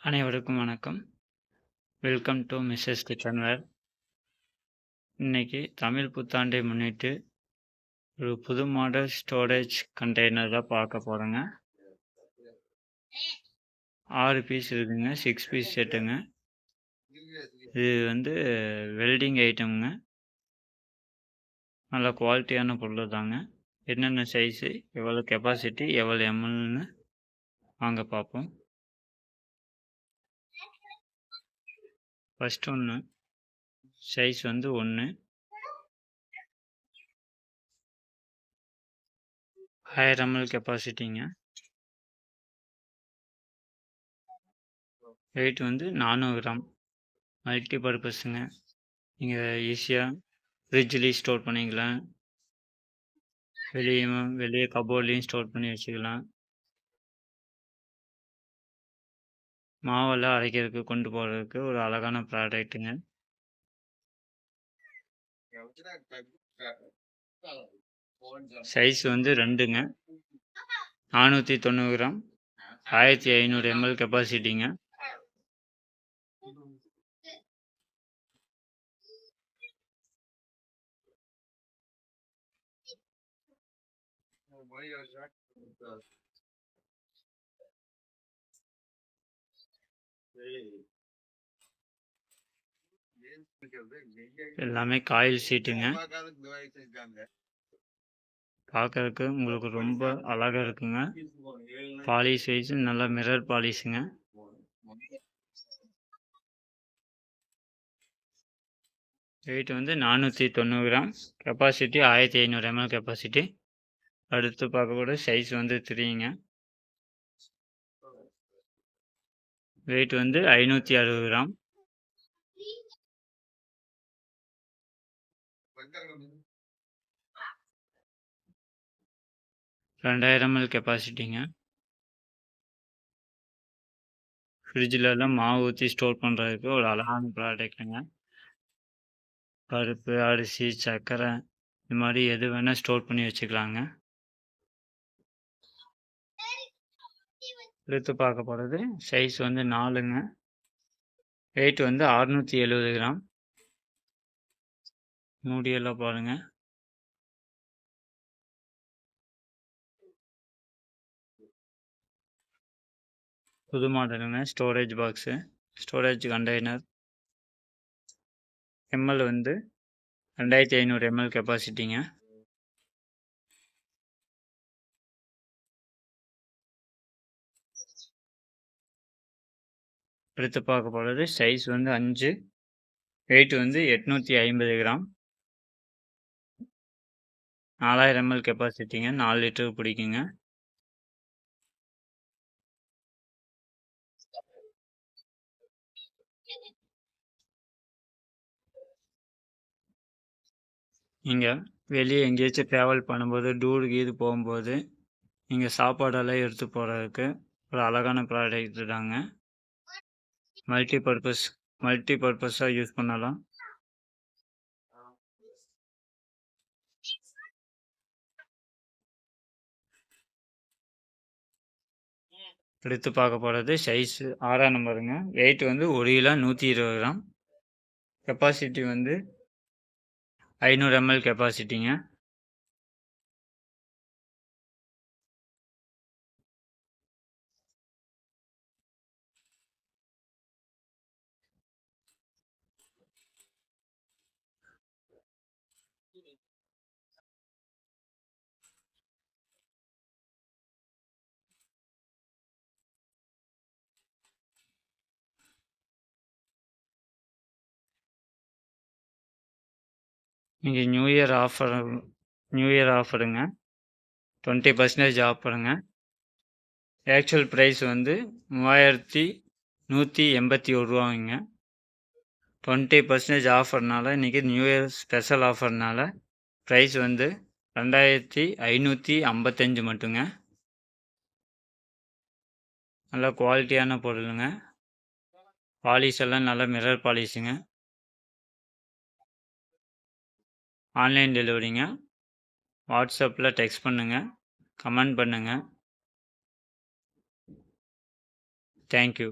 அனைவருக்கும் வணக்கம். Welcome to Mrs Kitchenware. இன்னைக்கு தமிழ் புத்தாண்டை முன்னிட்டு ஒரு புது மாடல் ஸ்டோரேஜ் கண்டெய்னர் தான் பார்க்க போறோங்க. 6 பீஸ் இருக்குங்க. 6 பீஸ் செட்டுங்க. இது வந்து வெல்டிங் ஐட்டம்ங்க. நல்ல குவாலிட்டியான பொருள் தாங்க. என்னென்ன சைஸு, எவ்வளோ கெப்பாசிட்டி, எவ்வளோ எம்எல்னு வாங்க பார்ப்போம். ஃபர்ஸ்ட் ஒன்று சைஸ் வந்து 1 1000 ml கெப்பாசிட்டிங்க. வெயிட் வந்து 400 கிராம். மல்டி பர்பஸுங்க. நீங்கள் ஈஸியாக ஃப்ரிட்ஜ்லேயும் ஸ்டோர் பண்ணிக்கலாம், வெளியே கபோர்ட்லேயும் ஸ்டோர் பண்ணி வச்சுக்கலாம். மாவெல்லாம் அரைக்கிறதுக்கு கொண்டு போகிறதுக்கு ஒரு அழகான ப்ராடக்ட்டுங்க. சைஸ் வந்து 2ங்க. 490 கிராம், 1500 ml கெப்பாசிட்டிங்க. எல்லாமே காயில் சீட்டுங்க. பார்க்கறதுக்கு உங்களுக்கு ரொம்ப அழகா இருக்குங்க. பாலிஷ் வைஸ் நல்லா மிரர் பாலிஷுங்க. வெயிட் வந்து 490 கிராம், கெப்பாசிட்டி 1500 ml கெப்பாசிட்டி. அடுத்து பார்க்கக்கூடிய சைஸ் வந்து 3ங்க. வெயிட் வந்து 560 கிராம். $2000 ml கெப்பாசிட்டிங்க. ஃப்ரிட்ஜிலலாம் மாவு ஊற்றி ஸ்டோர் பண்ணுறதுக்கு ஒரு அழகான ப்ராடக்ட்டுங்க. பருப்பு, அரிசி, சர்க்கரை இது மாதிரி எது வேணால் ஸ்டோர் பண்ணி வச்சுக்கலாங்க. எடுத்து பார்க்க போகிறது சைஸ் வந்து 4ங்க. வெயிட் வந்து 670 கிராம். மூடியெல்லாம் பாருங்கள். புது மாடலுங்க. Storage box, storage container. ML வந்து 2500 ml கெப்பாசிட்டிங்க. எடுத்து பார்க்க போகிறது சைஸ் வந்து 5, வெயிட் வந்து 850 கிராம், 4000 ml கெப்பாசிட்டிங்க. 4 லிட்டருக்கு பிடிக்குங்க. நீங்கள் வெளியே எங்கேயாச்சும் ட்ராவல் பண்ணும்போது, டூர் கீது போகும்போது நீங்கள் சாப்பாடெல்லாம் எடுத்து போகிறதுக்கு ஒரு அழகான ப்ராடக்ட் தாங்க. மல்டி பர்பஸாக யூஸ் பண்ணலாம். எடுத்து பார்க்க போகிறது சைஸ் 6ஆம் நம்பருங்க. வெயிட் வந்து 1 கிலோ 120 கிராம், கெப்பாசிட்டி வந்து 500 ml கெப்பாசிட்டிங்க. நீங்கள் நியூ இயர் ஆஃபருங்க. 20% ஆஃபருங்க. ஆக்சுவல் ப்ரைஸ் வந்து 3181 ரூபாங்க. 20% ஆஃபர்னால இன்றைக்கி நியூ இயர் ஸ்பெஷல் ஆஃபர்னால ப்ரைஸ் வந்து 2555 மட்டுங்க. நல்ல குவாலிட்டியான பொருளுங்க. பாலிஷ் எல்லாம் நல்ல மிரர் பாலிஷுங்க. ஆன்லைன் டெலிவரிங்க. வாட்ஸ்அப்பில் டெக்ஸ்ட் பண்ணுங்கள், கமெண்ட் பண்ணுங்கள். தேங்க்யூ.